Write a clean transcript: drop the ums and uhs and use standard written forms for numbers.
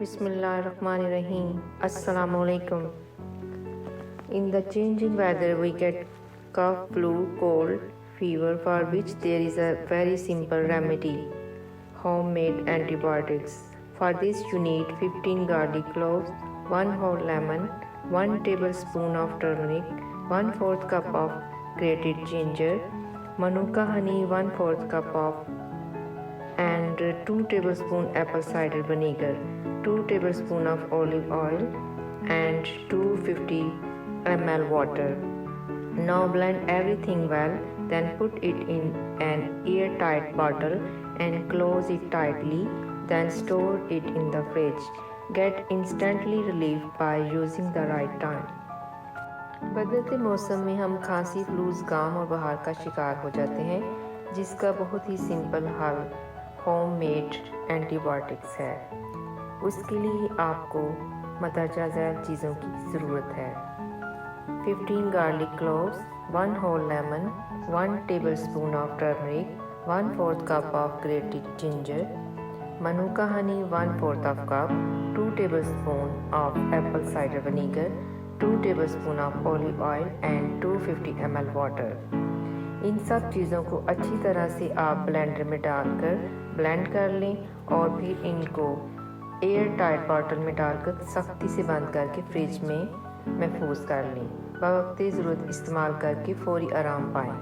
Bismillahirrahmanirrahim. Assalamu alaikum. In the changing weather, we get cough, flu, cold, fever, for which there is a very simple remedy: homemade antibiotics. For this, you need 15 garlic cloves, 1 whole lemon, 1 tablespoon of turmeric, 1/4 cup of grated ginger, manuka honey, 1/4 cup of, and 2 tablespoon apple cider vinegar, 2 tablespoon of olive oil, and 250 ml water. Now blend everything well, then put it in an airtight bottle and close it tightly, then store it in the fridge. Get instantly relief by using the right time. बदलते मौसम में हम खांसी, flu, जुकाम और बुखार का शिकार हो जाते हैं, जिसका बहुत ही सिंपल हल होममेड एंटीबायोटिक्स है। उसके लिए आपको मदरजा झैल चीज़ों की ज़रूरत है: 15 garlic cloves, 1 whole lemon, 1 tablespoon of turmeric, 1/4 cup of grated ginger, manuka honey 1/4 of cup, 2 tablespoon of apple cider vinegar, 2 tablespoon of olive oil and 250 ml water. इन सब चीज़ों को अच्छी तरह से आप ब्लेंडर में डालकर ब्लेंड कर लें और फिर इनको एयर टाइट बॉटल में डालकर सख्ती से बंद करके फ्रिज में महफूज कर लें। बवक्ते ज़रूरत इस्तेमाल करके फौरी आराम पाएँ।